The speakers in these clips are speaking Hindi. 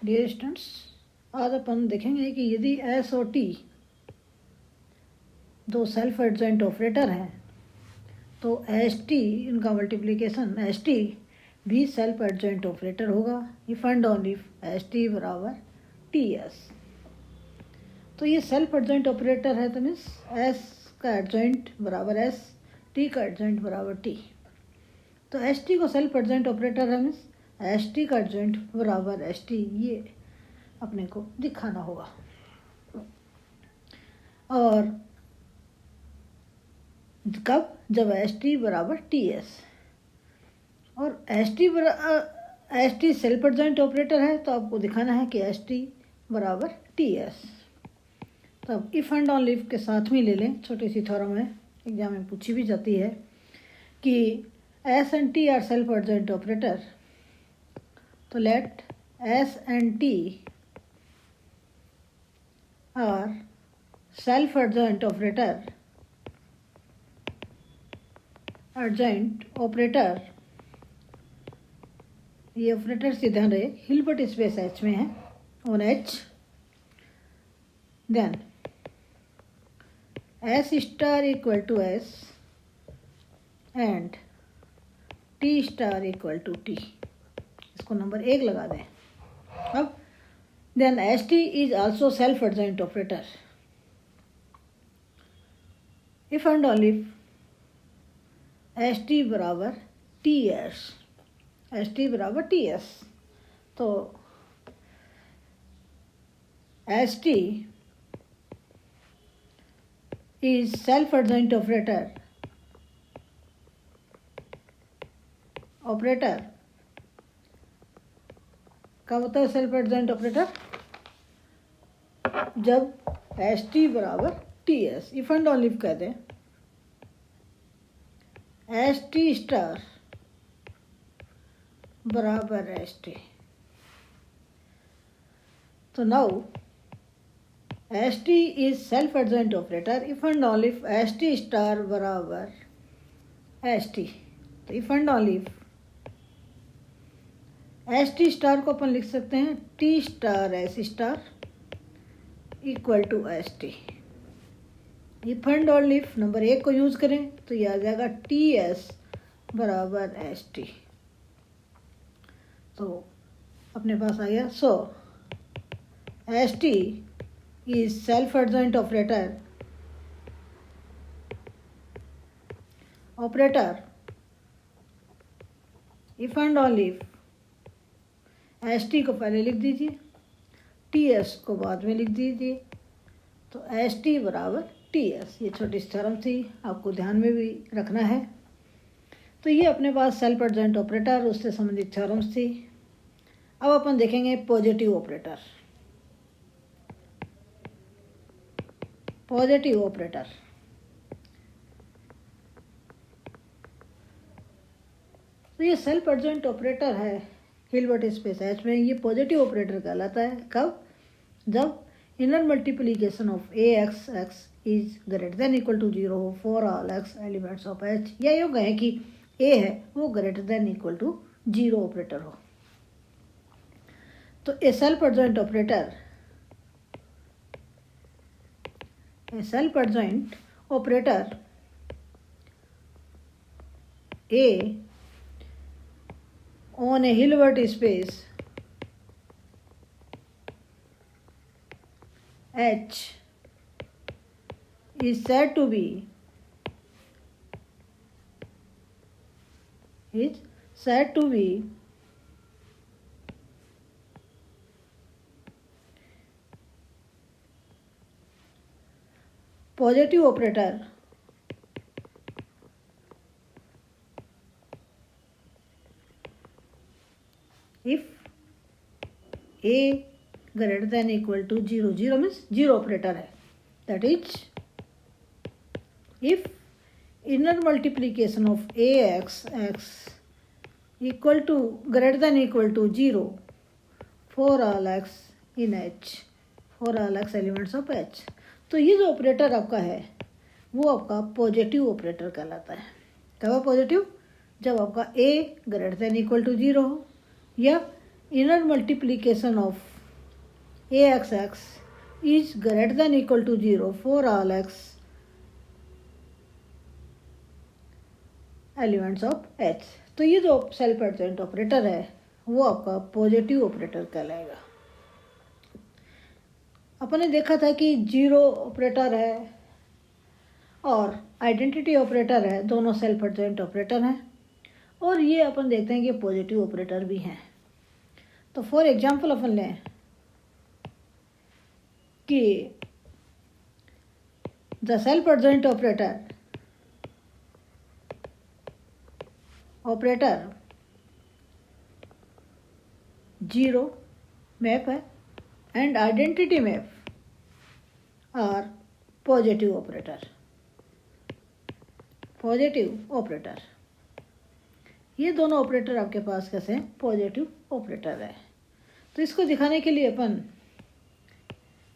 डियर स्टूडेंट्स, आज अपन देखेंगे कि यदि एस और टी दो सेल्फ एडजॉइंट ऑपरेटर हैं तो एस टी, इनका मल्टीप्लिकेशन एस टी भी सेल्फ एडजॉइंट ऑपरेटर होगा if and only if S T बराबर टी एस। तो ये सेल्फ एडजॉइंट ऑपरेटर है, तो मीन्स एस का एडजॉइंट बराबर एस, टी का एडजॉइंट बराबर टी। तो एस टी को सेल्फ एडजॉइंट ऑपरेटर है, मीन्स एस टी का एडजॉइंट बराबर एस टी, ये अपने को दिखाना होगा। और कब? जब एस टी बराबर टी एस। और S T self adjoint operator है, तो आपको दिखाना है कि एस टी बराबर टी एस। तब इफ़ एंड ऑनली इफ के साथ में ले लें, छोटी सी थ्योरम है, एग्जाम में पूछी भी जाती है कि S and T are self adjoint operator. तो let S and T are self adjoint operator, adjoint operator, ये ऑपरेटर से ध्यान रहे हिल्बर्ट स्पेस एच में है, on H. Then S star equal to S and T star equal to T, इसको नंबर 1 लगा दें। अब then S T is also self adjoint operator if and only if S T बराबर टी एस, एस टी बराबर टी एस। तो S T is self adjoint operator, operator कब होता है सेल्फ एडजॉइंट ऑपरेटर? जब एस टी बराबर T S. If and only if कह दें एस टी स्टार बराबर एस टी। तो now S T is self adjoint operator if and only if S T star बराबर एस टी। तो if and only if S T star को अपन लिख सकते हैं T star S star equal to S T. If and only if number 1 को यूज करें तो ये आ जाएगा टी एस बराबर एस टी। तो अपने पास आ गया। So S T is self adjoint operator, operator if and only if S T को पहले लिख दीजिए, टी एस को बाद में लिख दीजिए। तो एस टी बराबर टी एस, ये छोटी सी थ्योरम थी, आपको ध्यान में भी रखना है। तो ये अपने पास सेल्फ एडजॉइंट ऑपरेटर, उससे संबंधित थ्योरम्स थी। अब अपन देखेंगे पॉजिटिव ऑपरेटर। पॉजिटिव ऑपरेटर तो ये सेल्फ एडजॉइंट ऑपरेटर है हिल्बर्ट स्पेस एच में, ये पॉजिटिव ऑपरेटर कहलाता है। कब? जब inner multiplication of A X X is greater than equal to 0 हो for all X elements of H, या यूँ कहें कि ए है वो greater than equal to 0 operator हो। तो A self adjoint operator, A self adjoint operator A on a Hilbert space H is said to be positive operator if a greater than equal to 0, 0 means 0 operator है, that is if inner multiplication of ax x equal to greater than equal to 0 for all x in H, for all x elements of H। तो ये जो ऑपरेटर आपका है वो आपका पॉजिटिव ऑपरेटर कहलाता है। कब पॉजिटिव? जब आपका a greater than equal to 0 हो, या inner multiplication of AXX is greater than equal to 0 for all x elements of H। तो ये जो सेल्फ एडजॉइंट ऑपरेटर है वो आपका पॉजिटिव ऑपरेटर कहलाएगा। अपन ने देखा था कि जीरो ऑपरेटर है और आइडेंटिटी ऑपरेटर है, दोनों सेल्फ एडजॉइंट ऑपरेटर हैं, और ये अपन देखते हैं कि पॉजिटिव ऑपरेटर भी हैं। तो फॉर एग्जांपल अपन लें कि the self adjoint operator zero map है and identity map are positive operator. ये दोनों ऑपरेटर आपके पास कैसे हैं? पॉजिटिव ऑपरेटर है। तो इसको दिखाने के लिए अपन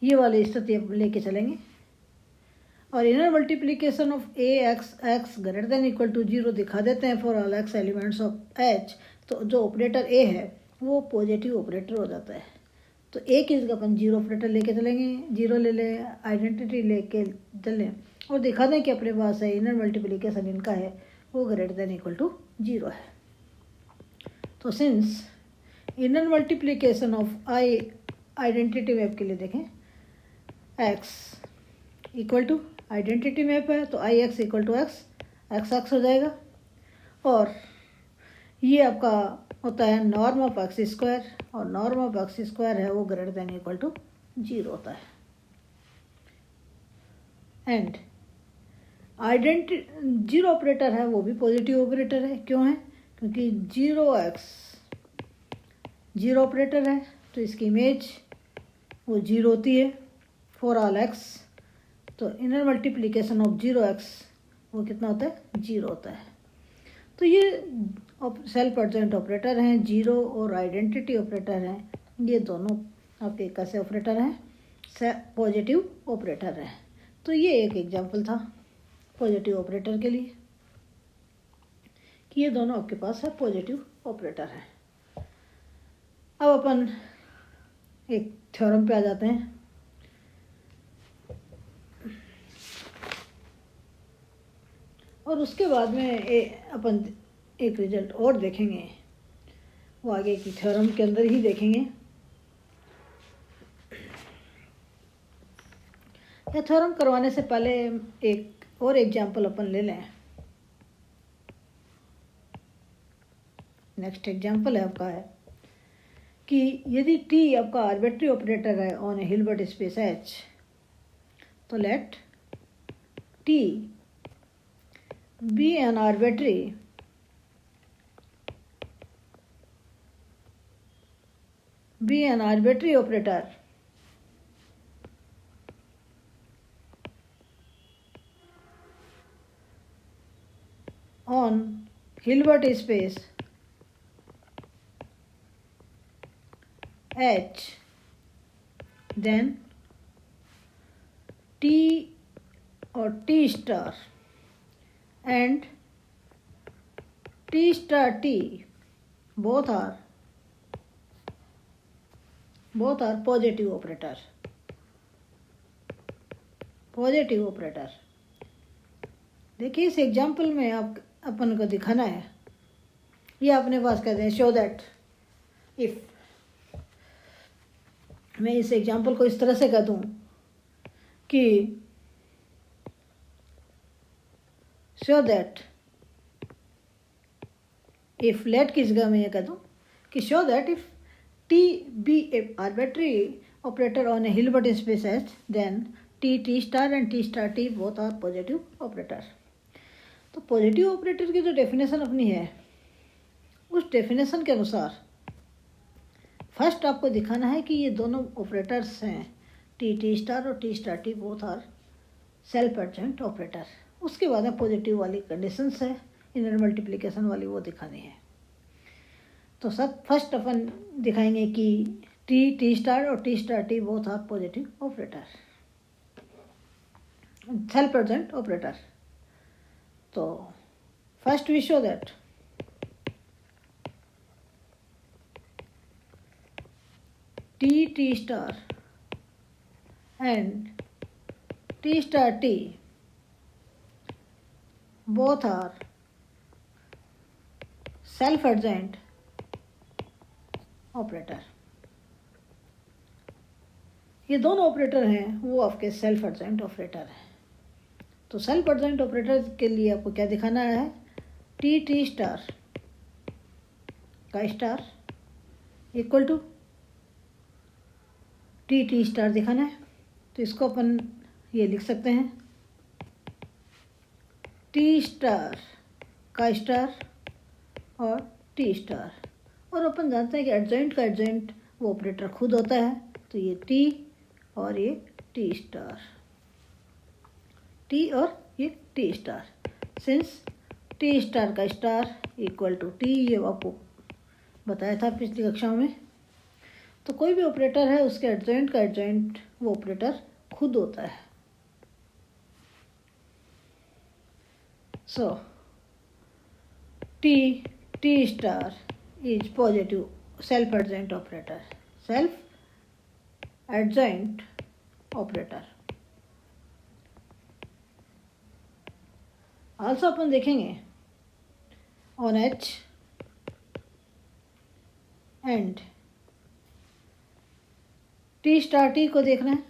ये वाली स्थिति लेके चलेंगे और inner multiplication of AXX greater than equal to 0 दिखा देते हैं for all x elements of H। तो जो ऑपरेटर A है वो पॉजिटिव ऑपरेटर हो जाता है। तो A की जगह अपन जीरो ऑपरेटर लेके चलेंगे, जीरो ले लें, आइडेंटिटी लेके चलें और दिखा दें कि अपने पास है इनर मल्टीप्लिकेशन इनका है वो ग्रेटर देन इक्वल टू 0 है। तो since inner multiplication of identity map के लिए देखें x equal to identity map है तो IX इक्वल टू XX हो जाएगा, और ये आपका होता है नॉर्म ऑफ x स्क्वायर, और नॉर्म ऑफ x स्क्वायर है वो ग्रेटर देन इक्वल टू 0 होता है। एंड जीरो ऑपरेटर है वो भी पॉजिटिव ऑपरेटर है। क्यों है? क्योंकि 0x जीरो ऑपरेटर है तो इसकी इमेज वो 0 होती है फॉर ऑल x। तो इनर मल्टीप्लिकेशन ऑफ 0x वो कितना होता है? 0 होता है। तो ये सेल्फ एडजॉइंट ऑपरेटर हैं, जीरो और आइडेंटिटी ऑपरेटर हैं, ये दोनों आपके कैसे ऑपरेटर हैं? पॉजिटिव ऑपरेटर हैं। तो ये एक एग्जांपल था पॉजिटिव ऑपरेटर के लिए कि ये दोनों आपके पास है पॉजिटिव ऑपरेटर हैं। अब अपन एक थ्योरम पे आ जाते हैं। और उसके बाद में अपन एक रिजल्ट और देखेंगे, वो आगे की थ्योरम के अंदर ही देखेंगे। या थ्योरम करवाने से पहले एक और एग्जांपल अपन ले लें। नेक्स्ट एग्जांपल है आपका है कि यदि T आपका आर्बिट्री ऑपरेटर है on A Hilbert space H, तो late T be an arbitrary operator on Hilbert space H, then T or T star and T star T both are positive operator। देखिए इस एग्जाम्पल में आप अपन को दिखाना है, ये अपने पास कहते हैं शो दैट इफ। मैं इस एग्जाम्पल को इस तरह से कह दूं कि शो दैट इफ, लेट की जगह मैं ये कह दूं कि show that if T be a arbitrary operator on a Hilbert space H, then T star and T star T both are positive operator। तो पॉजिटिव ऑपरेटर की जो डेफिनेशन अपनी है उस डेफिनेशन के अनुसार फर्स्ट आपको दिखाना है कि ये दोनों ऑपरेटर्स हैं T स्टार और T star T both are self adjoint operator. उसके बाद में पॉजिटिव वाली कंडीशंस है इनर मल्टीप्लिकेशन वाली वो दिखानी है। तो सब फर्स्ट अपन दिखाएंगे कि T स्टार और T star T both are positive operator, self adjoint operator. तो first we show that T star and T star T both are self adjoint operator. ये दोनों ऑपरेटर हैं वो आपके सेल्फ एडजॉइंट ऑपरेटर हैं। तो सेल्फ एडजॉइंट ऑपरेटर के लिए आपको क्या दिखाना है, टी टी स्टार का star equal to T T star दिखाना है। तो इसको अपन ये लिख सकते हैं, टी स्टार का स्टार और टी स्टार। और अपन जानते हैं कि एडजॉइंट का एडजॉइंट वो ऑपरेटर खुद होता है। तो ये टी और ये टी स्टार, टी और ये T star, since T star का स्टार इक्वल टू टी, ये आपको बताया था पिछली कक्षा में। तो कोई भी ऑपरेटर है उसके एडजॉइंट का एडजॉइंट वो ऑपरेटर खुद होता है। सो T T star is positive self adjoint operator, self adjoint operator. Also अपन देखेंगे on H and T star T को देखना है,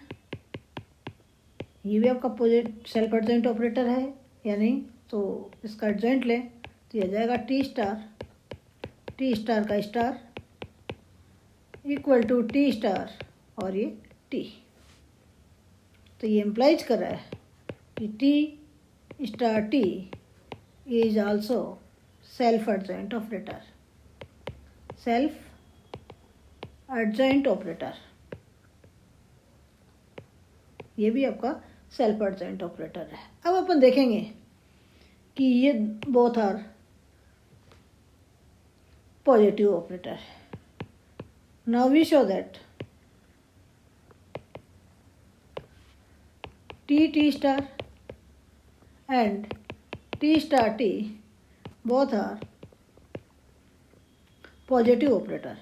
ये भी आपका सेल्फ एडजॉइंट ऑपरेटर है या नहीं। तो इसका एडजॉइंट लें तो यह जाएगा टी स्टार का star equal to T star और ये टी। तो ये इम्प्लाइज कर रहा है कि T star T is also self adjoint operator, self adjoint operator. ये भी आपका सेल्फ एडजॉइंट ऑपरेटर है। अब अपन देखेंगे कि ये both are positive operator. Now we show that T star and T star T both are positive operator,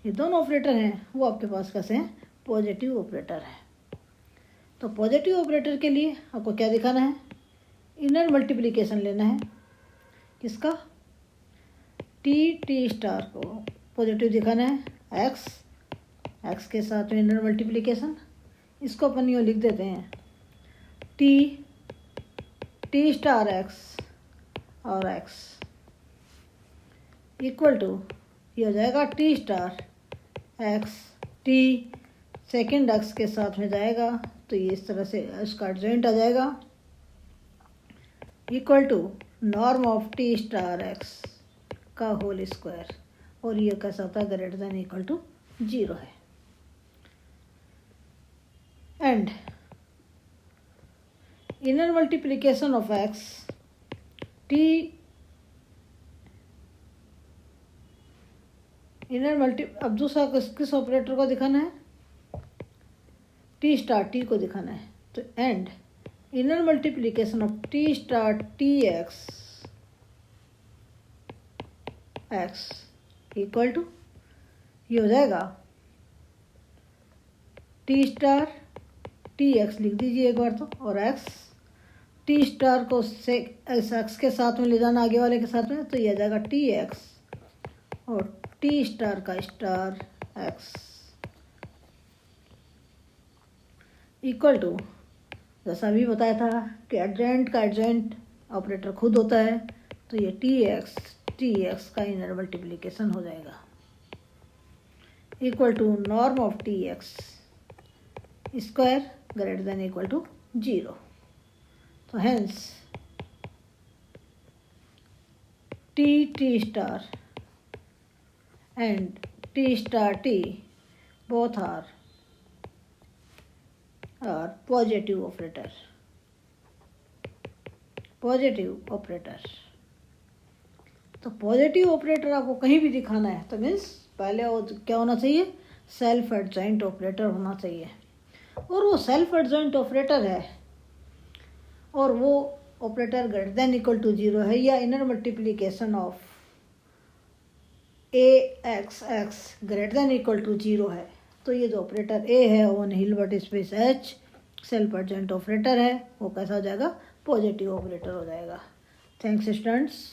ये दोनों ऑपरेटर हैं वो आपके पास कैसे हैं, पॉजिटिव ऑपरेटर है। तो पॉजिटिव ऑपरेटर के लिए आपको क्या दिखाना है, इनर मल्टीप्लिकेशन लेना है किसका, टी स्टार को पॉजिटिव दिखाना है, एक्स के साथ में इनर मल्टीप्लिकेशन। इसको अपन यूँ लिख देते हैं, टी स्टार एक्स और एक्स इक्वल टू, ये हो जाएगा T star x, T second x के साथ में जाएगा तो ये इस तरह से इसका एडजॉइंट आ जाएगा, equal to norm of T star X का होल स्क्वायर। और ये कैसा होता है, ग्रेटर देन इक्वल टू 0 है। And inner multiplication of x, अब दूसरा किस ऑपरेटर को दिखाना है, टी स्टार टी को दिखाना है। तो and inner multiplication of T star T X equal to, ये हो जाएगा टी स्टार टी एक्स लिख दीजिए एक बार तो, और एक्स टी स्टार को से एक्स के साथ में ले जाना आगे वाले के साथ में, तो ये आ जाएगा टी एक्स और टी स्टार का स्टार एक्स इक्वल टू, जैसा अभी बताया था कि एडजॉइंट का एडजॉइंट ऑपरेटर खुद होता है। तो ये टी एक्स का इनर मल्टीप्लिकेशन हो जाएगा equal to norm of T X square greater than equal to 0। तो hence T star and T star T both are positive operator, तो पॉजिटिव ऑपरेटर आपको कहीं भी दिखाना है तो मीन्स पहले वो क्या होना चाहिए, सेल्फ एडजॉइंट ऑपरेटर होना चाहिए। और वो सेल्फ एडजॉइंट ऑपरेटर है और वो operator greater than equal to 0 है, या inner multiplication of A X X greater than equal to 0 है, तो ये जो ऑपरेटर ए है on Hilbert space H self adjoint operator है, वो कैसा हो जाएगा, पॉजिटिव ऑपरेटर हो जाएगा। Thanks students.